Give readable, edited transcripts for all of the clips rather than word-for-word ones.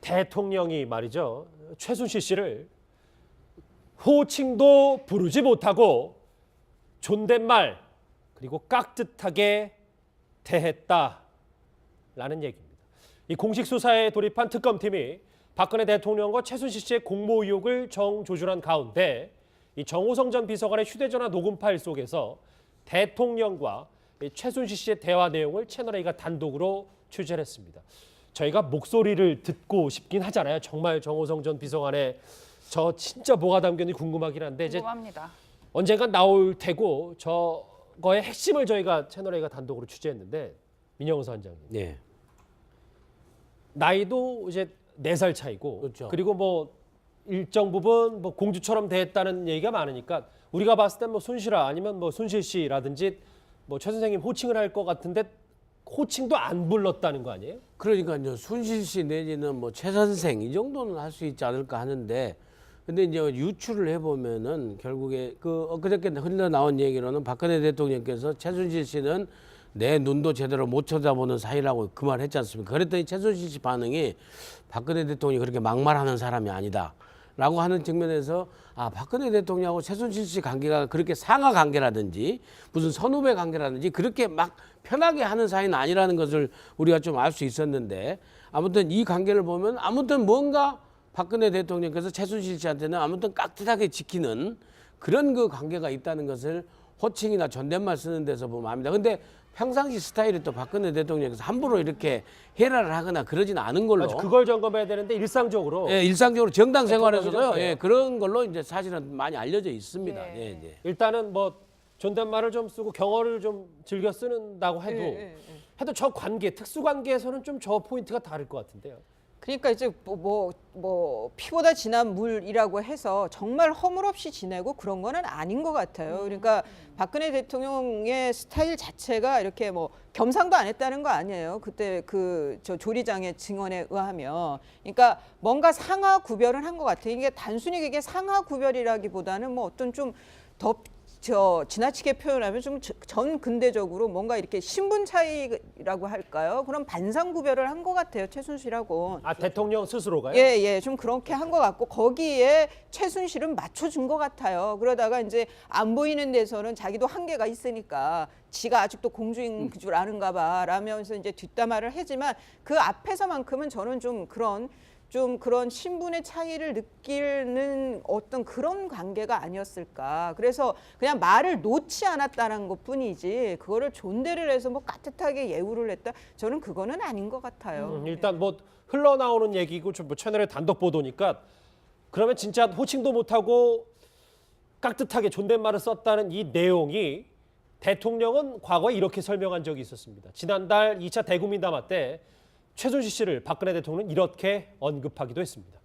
대통령이 말이죠. 최순실 씨를 호칭도 부르지 못하고 존댓말 그리고 깍듯하게 대했다라는 얘기입니다. 이 공식 수사에 돌입한 특검팀이 박근혜 대통령과 최순실 씨의 공모 의혹을 정조준한 가운데 이 정호성 전 비서관의 휴대전화 녹음 파일 속에서 대통령과 최순실 씨의 대화 내용을 채널A가 단독으로 취재를 했습니다. 저희가 목소리를 듣고 싶긴 하잖아요. 정말 정호성 전 비서관의 저 진짜 뭐가 담겼는지 궁금하긴 한데 궁금합니다. 이제 언젠간 나올 테고 저거의 핵심을 저희가 채널A가 단독으로 취재했는데 민영수 원장님. 네. 나이도 이제 4살 차이고 그렇죠. 그리고 뭐 일정 부분 뭐 공주처럼 대했다는 얘기가 많으니까 우리가 봤을 땐 뭐 순실아 아니면 뭐 순실 씨라든지 뭐 최 선생님 호칭을 할 것 같은데 호칭도 안 불렀다는 거 아니에요? 그러니까요. 순실 씨 내지는 뭐 최 선생 이 정도는 할 수 있지 않을까 하는데, 근데 이제 유추를 해보면은 결국에 그저께 흘러 나온 얘기로는 박근혜 대통령께서 최순실 씨는 내 눈도 제대로 못 쳐다보는 사이라고 그 말 했지 않습니까? 그랬더니 최순실 씨 반응이 박근혜 대통령이 그렇게 막말하는 사람이 아니다 라고 하는 측면에서 박근혜 대통령하고 최순실 씨 관계가 그렇게 상하 관계라든지 무슨 선후배 관계라든지 그렇게 막 편하게 하는 사이는 아니라는 것을 우리가 좀 알 수 있었는데, 아무튼 이 관계를 보면 아무튼 뭔가 박근혜 대통령께서 최순실 씨한테는 아무튼 깍듯하게 지키는 그런 그 관계가 있다는 것을 호칭이나 존댓말 쓰는 데서 보면 압니다. 근데 평상시 스타일이 또 박근혜 대통령께서 함부로 이렇게 해라를 하거나 그러지는 않은 걸로. 맞아, 그걸 점검해야 되는데 일상적으로 예, 일상적으로 정당 생활에서도요. 예, 그런 걸로 이제 사실은 많이 알려져 있습니다. 예. 예, 예. 일단은 뭐 존댓말을 좀 쓰고 경어를 좀 즐겨 쓰는다고 해도 해도 저 관계 특수 관계에서는 좀 저 포인트가 다를 것 같은데요. 그러니까 이제 뭐 피보다 진한 물이라고 해서 정말 허물없이 지내고 그런 거는 아닌 것 같아요. 그러니까 박근혜 대통령의 스타일 자체가 이렇게 뭐 겸상도 안 했다는 거 아니에요. 그때 저 조리장의 증언에 의하면, 그러니까 뭔가 상하 구별은 한 것 같아요. 이게 단순히 그게 상하 구별이라기보다는 뭐 어떤 좀 더 지나치게 표현하면 좀 전 근대적으로 뭔가 이렇게 신분 차이라고 할까요? 그런 반상 구별을 한 것 같아요, 최순실하고. 대통령 스스로가요? 예, 좀 그렇게 한 것 같고 거기에 최순실은 맞춰준 것 같아요. 그러다가 이제 안 보이는 데서는 자기도 한계가 있으니까 지가 아직도 공주인 줄 아는가 봐 라면서 이제 뒷담화를 하지만 그 앞에서만큼은 저는 좀 그런 신분의 차이를 느끼는 어떤 그런 관계가 아니었을까. 그래서 그냥 말을 놓지 않았다는 것뿐이지 그거를 존대를 해서 뭐 깍듯하게 예우를 했다. 저는 그거는 아닌 것 같아요. 일단 뭐 흘러나오는 얘기고 좀 뭐 채널의 단독 보도니까 그러면 진짜 호칭도 못하고 깍듯하게 존댓말을 썼다는 이 내용이 대통령은 과거에 이렇게 설명한 적이 있었습니다. 지난달 2차 대국민담화 때 최순실 씨를 박근혜 대통령은 이렇게 언급하기도 했습니다.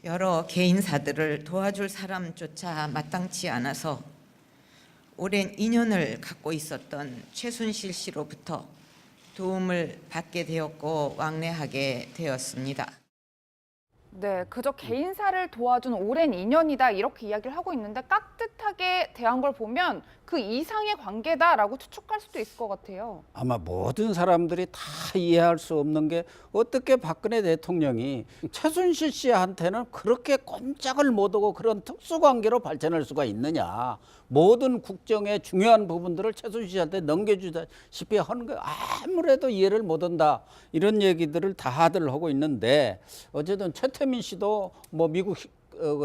여러 개인사들을 도와줄 사람조차 마땅치 않아서 오랜 인연을 갖고 있었던 최순실 씨로부터 도움을 받게 되었고 왕래하게 되었습니다. 네, 그저 개인사를 도와준 오랜 인연이다 이렇게 이야기를 하고 있는데 깍듯하게 대한 걸 보면 그 이상의 관계다라고 추측할 수도 있을 것 같아요. 아마 모든 사람들이 다 이해할 수 없는 게 어떻게 박근혜 대통령이 최순실 씨한테는 그렇게 꼼짝을 못하고 그런 특수관계로 발전할 수가 있느냐. 모든 국정의 중요한 부분들을 최순실 씨한테 넘겨주다시피 하는 거 아무래도 이해를 못한다. 이런 얘기들을 다들 하고 있는데, 어쨌든 최태민 씨도 뭐 미국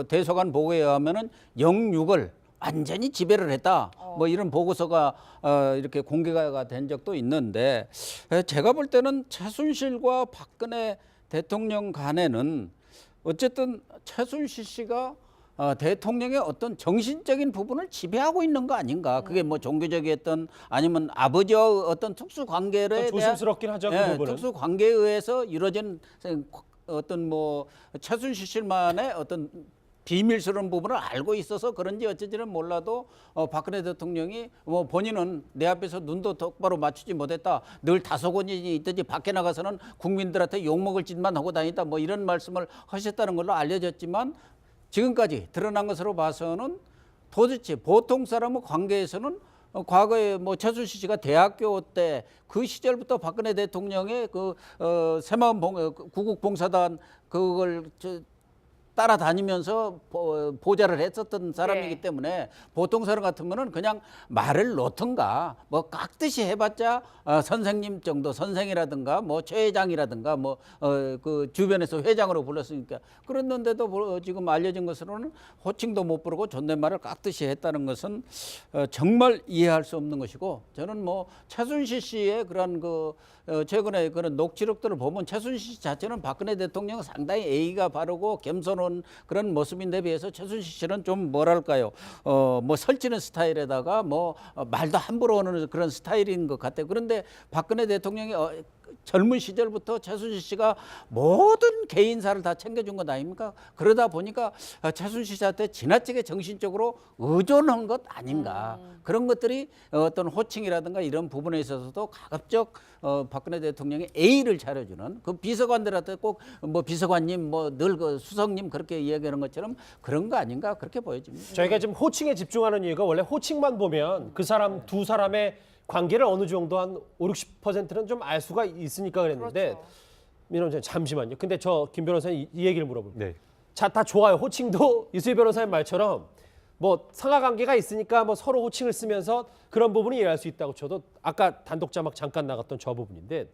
대사관 보고에 의하면은 영육을 완전히 지배를 했다. 뭐 이런 보고서가 이렇게 공개가 된 적도 있는데, 제가 볼 때는 최순실과 박근혜 대통령 간에는 어쨌든 최순실 씨가 대통령의 어떤 정신적인 부분을 지배하고 있는 거 아닌가. 그게 뭐 종교적이었던 아니면 아버지와 어떤 특수 관계에 대한 조심스럽긴 하죠, 그 부분은. 특수 관계에 의해서 이루어진 어떤 뭐 최순실 씨만의 어떤 비밀스러운 부분을 알고 있어서 그런지 어찌지는 몰라도 박근혜 대통령이 뭐 본인은 내 앞에서 눈도 똑바로 맞추지 못했다. 늘 다소곤이 있든지 밖에 나가서는 국민들한테 욕먹을 짓만 하고 다니다. 뭐 이런 말씀을 하셨다는 걸로 알려졌지만, 지금까지 드러난 것으로 봐서는 도대체 보통 사람의 관계에서는 과거에 뭐 최순실 씨가 대학교 때 그 시절부터 박근혜 대통령의 그 새마을 구국봉사단 그걸 따라다니면서 보좌를 했었던 사람이기 네. 때문에 보통 사람 같은 거는 그냥 말을 놓던가 뭐 깍듯이 해봤자 선생님 정도, 선생이라든가 뭐 최 회장이라든가 뭐 그 주변에서 회장으로 불렀으니까. 그랬는데도 지금 알려진 것으로는 호칭도 못 부르고 존댓말을 깍듯이 했다는 것은 정말 이해할 수 없는 것이고, 저는 뭐 최순실 씨의 그런 최근에 그런 녹취록들을 보면 최순실 씨 자체는 박근혜 대통령 상당히 예의가 바르고 겸손한 그런 모습인데 비해서 최순실 씨는 좀 뭐랄까요, 뭐 설치는 스타일에다가 뭐 말도 함부로 하는 그런 스타일인 것 같아요. 그런데 박근혜 대통령이 젊은 시절부터 최순실 씨가 모든 개인사를 다 챙겨준 것 아닙니까? 그러다 보니까 최순실 씨한테 지나치게 정신적으로 의존한 것 아닌가. 그런 것들이 어떤 호칭이라든가 이런 부분에 있어서도 가급적 박근혜 대통령의 예의를 차려주는 그 비서관들한테 꼭 뭐 비서관님 뭐 늘 그 수석님 그렇게 이야기하는 것처럼 그런 거 아닌가 그렇게 보여집니다. 저희가 지금 호칭에 집중하는 이유가 원래 호칭만 보면 그 사람 두 사람의 관계를 어느 정도 한 50~60%는 좀 알 수가 있으니까 그랬는데 그렇죠. 민원 전 잠시만요. 근데 저 김 변호사님 이 얘기를 물어볼게요. 네. 자, 다 좋아요. 호칭도 이수희 변호사님 말처럼 뭐 상하관계가 있으니까 뭐 서로 호칭을 쓰면서 그런 부분이 이해할 수 있다고 쳐도 아까 단독 자막 잠깐 나갔던 저 부분인데,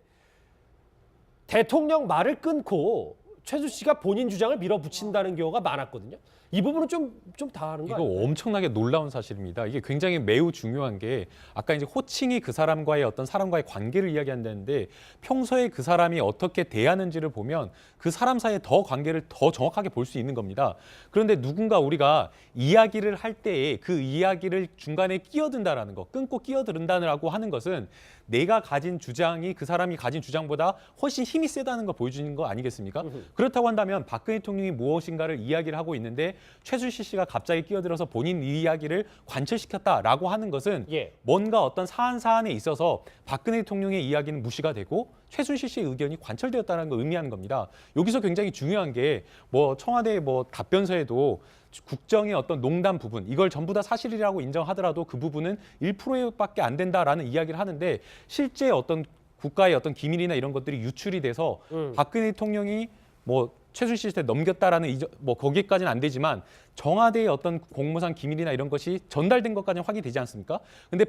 대통령 말을 끊고 최순실 씨가 본인 주장을 밀어붙인다는 경우가 많았거든요. 이 부분은 좀 다른 거 이거 아니에요? 엄청나게 놀라운 사실입니다. 이게 굉장히 매우 중요한 게 아까 이제 호칭이 그 사람과의 어떤 사람과의 관계를 이야기한다는데 평소에 그 사람이 어떻게 대하는지를 보면 그 사람 사이의 더 관계를 더 정확하게 볼 수 있는 겁니다. 그런데 누군가 우리가 이야기를 할 때에 그 이야기를 중간에 끼어든다라는 거, 끊고 끼어든다라고 하는 것은 내가 가진 주장이 그 사람이 가진 주장보다 훨씬 힘이 세다는 걸 보여주는 거 아니겠습니까? 그렇다고 한다면 박근혜 대통령이 무엇인가를 이야기를 하고 있는데 최순실 씨가 갑자기 끼어들어서 본인 이야기를 관철시켰다라고 하는 것은 예. 뭔가 어떤 사안에 있어서 박근혜 대통령의 이야기는 무시가 되고 최순실 씨의 의견이 관철되었다는 걸 의미하는 겁니다. 여기서 굉장히 중요한 게 뭐 청와대 뭐 답변서에도 국정의 어떤 농단 부분 이걸 전부 다 사실이라고 인정하더라도 그 부분은 1%밖에 안 된다라는 이야기를 하는데 실제 어떤 국가의 어떤 기밀이나 이런 것들이 유출이 돼서 박근혜 대통령이 뭐 최순실 씨한테 넘겼다라는 뭐 거기까지는 안 되지만 청와대의 어떤 공무상 기밀이나 이런 것이 전달된 것까지는 확인되지 않습니까? 근데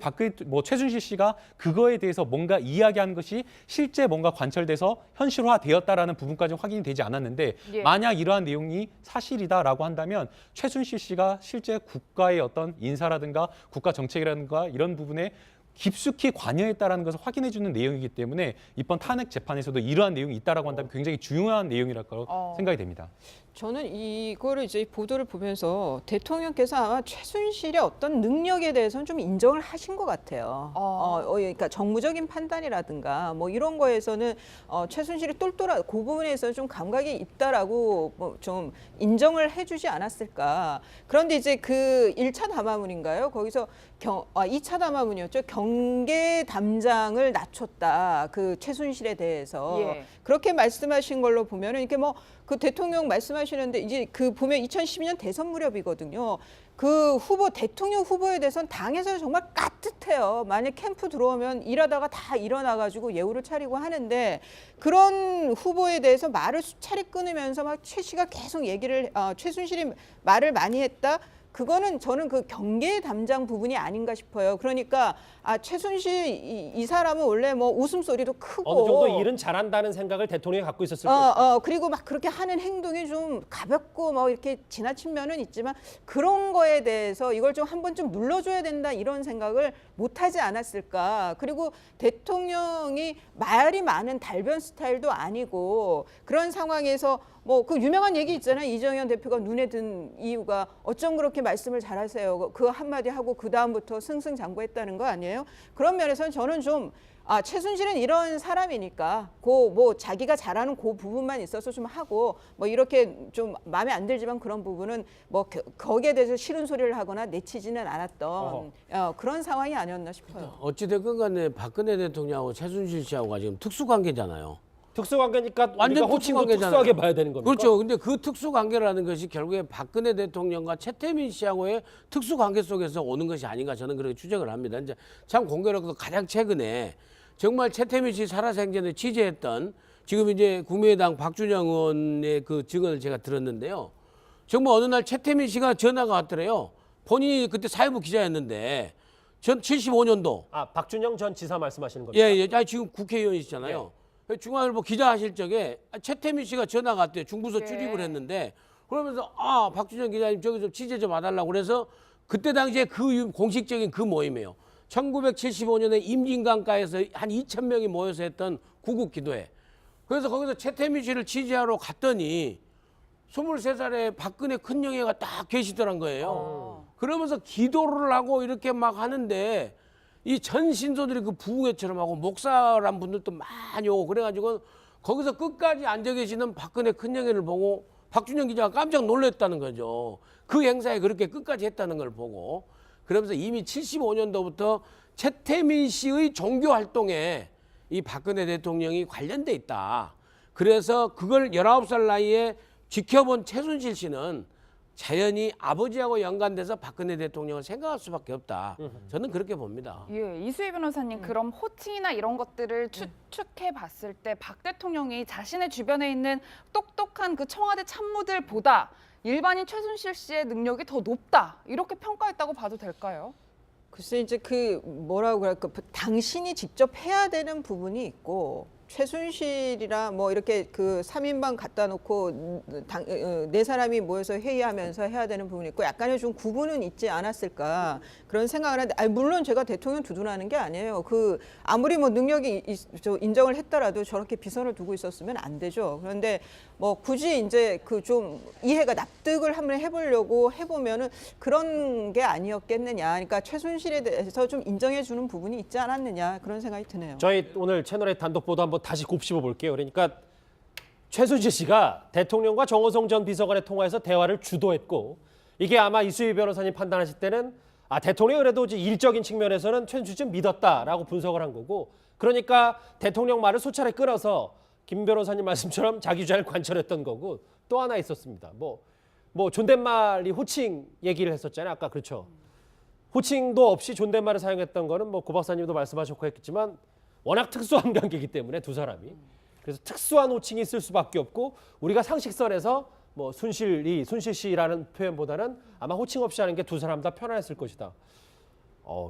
최순실 씨가 그거에 대해서 뭔가 이야기한 것이 실제 뭔가 관철돼서 현실화되었다라는 부분까지는 확인이 되지 않았는데 예. 만약 이러한 내용이 사실이다라고 한다면 최순실 씨가 실제 국가의 어떤 인사라든가 국가 정책이라든가 이런 부분에 깊숙이 관여했다라는 것을 확인해주는 내용이기 때문에 이번 탄핵 재판에서도 이러한 내용이 있다라고 한다면 굉장히 중요한 내용이라고 생각이 됩니다. 저는 이거를 이제 보도를 보면서 대통령께서 아마 최순실의 어떤 능력에 대해서는 좀 인정을 하신 것 같아요. 그러니까 정무적인 판단이라든가 뭐 이런 거에서는 최순실이 똘똘한 그 부분에서 좀 감각이 있다라고 뭐 좀 인정을 해주지 않았을까. 그런데 이제 그 1차 담화문인가요? 거기서 2차 담화문이었죠. 경계 담장을 낮췄다. 그 최순실에 대해서 예. 그렇게 말씀하신 걸로 보면은 이렇게 뭐 그 대통령 말씀하시는데 이제 그 보면 2012년 대선 무렵이거든요. 그 대통령 후보에 대해서는 당에서 정말 깍듯해요. 만약 캠프 들어오면 일하다가 다 일어나가지고 예우를 차리고 하는데 그런 후보에 대해서 말을 수차례 끊으면서 막 최 씨가 계속 최순실이 말을 많이 했다. 그거는 저는 그 경계 담장 부분이 아닌가 싶어요. 그러니까 최순실 이 사람은 원래 뭐 웃음소리도 크고 어느 정도 일은 잘한다는 생각을 대통령이 갖고 있었을 거예요. 그리고 막 그렇게 하는 행동이 좀 가볍고 뭐 이렇게 지나친 면은 있지만 그런 거에 대해서 이걸 좀 한 번쯤 눌러줘야 된다 이런 생각을 못하지 않았을까. 그리고 대통령이 말이 많은 달변 스타일도 아니고 그런 상황에서 뭐 그 유명한 얘기 있잖아요. 이정현 대표가 눈에 든 이유가 어쩜 그렇게 말씀을 잘하세요. 그 한마디 하고 그 다음부터 승승장구했다는 거 아니에요? 그런 면에서는 저는 좀 최순실은 이런 사람이니까 뭐 자기가 잘하는 그 부분만 있어서 좀 하고 뭐 이렇게 좀 마음에 안 들지만 그런 부분은 뭐 거기에 대해서 싫은 소리를 하거나 내치지는 않았던 그런 상황이 아니었나 싶어요. 어찌됐건 간에 박근혜 대통령하고 최순실 씨하고가 지금 특수관계잖아요. 특수관계니까 완전 우리가 호칭도 특수관계잖아요. 특수하게 봐야 되는 겁니까? 그렇죠. 근데 그 특수관계라는 것이 결국에 박근혜 대통령과 최태민 씨하고의 특수관계 속에서 오는 것이 아닌가 저는 그렇게 추정을 합니다. 이제 참 공교롭게도 가장 최근에 정말 최태민 씨 살아생전에 취재했던 지금 이제 국민의당 박준영 의원의 그 증언을 제가 들었는데요. 정말 어느 날 최태민 씨가 전화가 왔더래요. 본인이 그때 사회부 기자였는데 전 75년도 아, 박준영 전 지사 말씀하시는 겁니까? 예, 아니, 지금 국회의원이시잖아요. 중앙일보 기자 하실 적에 최태민 씨가 전화가 왔대요. 중부서 예. 출입을 했는데 그러면서 박준영 기자님 저기 좀 취재 좀 와달라고 그래서 그때 당시에 그 공식적인 그 모임이에요. 1975년에 임진강가에서 한 2,000명이 모여서 했던 구국기도회. 그래서 거기서 최태민 씨를 취재하러 갔더니 23살에 박근혜 큰형애가 딱 계시더란 거예요. 그러면서 기도를 하고 이렇게 막 하는데 이 전 신도들이 그 부흥회처럼 하고 목사란 분들도 많이 오고 그래가지고 거기서 끝까지 앉아 계시는 박근혜 큰형애를 보고 박준영 기자가 깜짝 놀랐다는 거죠. 그 행사에 그렇게 끝까지 했다는 걸 보고 그러면서 이미 75년도부터 최태민 씨의 종교 활동에 이 박근혜 대통령이 관련돼 있다. 그래서 그걸 19살 나이에 지켜본 최순실 씨는 자연히 아버지하고 연관돼서 박근혜 대통령을 생각할 수밖에 없다. 저는 그렇게 봅니다. 예, 이수희 변호사님 그럼 호칭이나 이런 것들을 추측해 봤을 때 박 대통령이 자신의 주변에 있는 똑똑한 그 청와대 참모들보다 일반인 최순실 씨의 능력이 더 높다 이렇게 평가했다고 봐도 될까요? 글쎄 이제 그 뭐라고 그럴까 당신이 직접 해야 되는 부분이 있고 최순실이라 뭐 이렇게 그 3인방 갖다 놓고 네 사람이 모여서 회의하면서 해야 되는 부분이 있고 약간의 좀 구분은 있지 않았을까 그런 생각을 하는데 아니 물론 제가 대통령 두둔하는 게 아니에요. 그 아무리 뭐 능력이 인정을 했더라도 저렇게 비선을 두고 있었으면 안 되죠. 그런데 뭐 굳이 이제 그 좀 이해가 납득을 한번 해보려고 해보면은 그런 게 아니었겠느냐. 그러니까 최순실에 대해서 좀 인정해 주는 부분이 있지 않았느냐 그런 생각이 드네요. 저희 오늘 채널의 단독 보도 한번 다시 곱씹어 볼게요. 그러니까 최순실 씨가 대통령과 정호성 전 비서관의 통화에서 대화를 주도했고 이게 아마 이수희 변호사님 판단하실 때는 대통령이 그래도 이제 일적인 측면에서는 최순실 씨 믿었다라고 분석을 한 거고 그러니까 대통령 말을 소차례 끌어서 김 변호사님 말씀처럼 자기 주장을 관철했던 거고 또 하나 있었습니다. 뭐 존댓말이 호칭 얘기를 했었잖아요. 아까 그렇죠. 호칭도 없이 존댓말을 사용했던 거는 뭐 고 박사님도 말씀하셨고 했겠지만 워낙 특수한 관계이기 때문에 두 사람이 그래서 특수한 호칭이 있을 수밖에 없고 우리가 상식선에서 뭐 순실 씨라는 표현보다는 아마 호칭 없이 하는 게 두 사람 다 편안했을 것이다.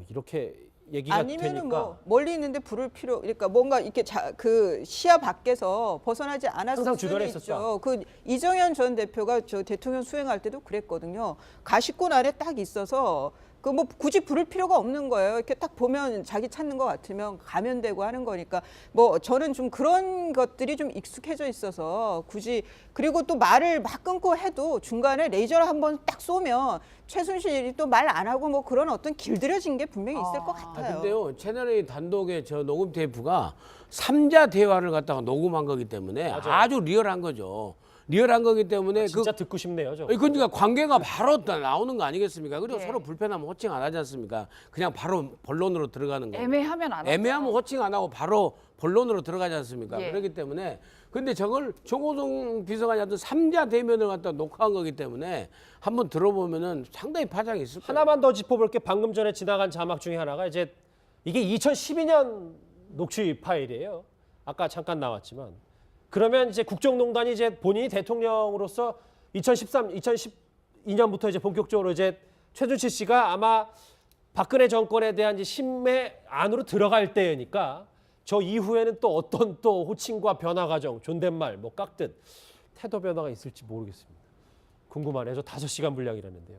이렇게 얘기가 아니면은 되니까 뭐 멀리 있는데 부를 필요 그러니까 뭔가 이렇게 그 시야 밖에서 벗어나지 않았을 항상 수는 주변에 있죠. 있었다. 그 이정현 전 대표가 저 대통령 수행할 때도 그랬거든요. 가시권 안에 딱 있어서 그 뭐 굳이 부를 필요가 없는 거예요. 이렇게 딱 보면 자기 찾는 것 같으면 가면 되고 하는 거니까 뭐 저는 좀 그런 것들이 좀 익숙해져 있어서 굳이 그리고 또 말을 막 끊고 해도 중간에 레이저를 한번 딱 쏘면 최순실이 또 말 안 하고 뭐 그런 어떤 길들여진 게 분명히 있을 것 같아요. 근데요 채널A 단독의 저 녹음 테이프가 3자 대화를 갖다가 녹음한 거기 때문에 아주 리얼한 거죠. 리얼한 거기 때문에 진짜 듣고 싶네요. 저. 그러니까 관계가 바로 나오는 거 아니겠습니까? 그리고 예. 서로 불편하면 호칭 안 하지 않습니까? 그냥 바로 본론으로 들어가는 거. 애매하면 안 하죠. 애매하면 호칭 안 하고 바로 본론으로 들어가지 않습니까? 예. 그렇기 때문에 근데 저걸 정호성 비서관이 하던 3자 대면을 갖다 녹화한 거기 때문에 한번 들어보면은 상당히 파장이 있을 거예요. 하나만 더 짚어볼 게 방금 전에 지나간 자막 중에 하나가 이제 이게 2012년 녹취 파일이에요. 아까 잠깐 나왔지만 그러면 이제 국정농단이 이제 본인이 대통령으로서 2012년부터 이제 본격적으로 이제 최순실 씨가 아마 박근혜 정권에 대한 이제 심의 안으로 들어갈 때니까 저 이후에는 또 어떤 또 호칭과 변화 과정, 존댓말, 뭐 깍듯 태도 변화가 있을지 모르겠습니다. 궁금하네요. 저 5시간 분량이라는데요.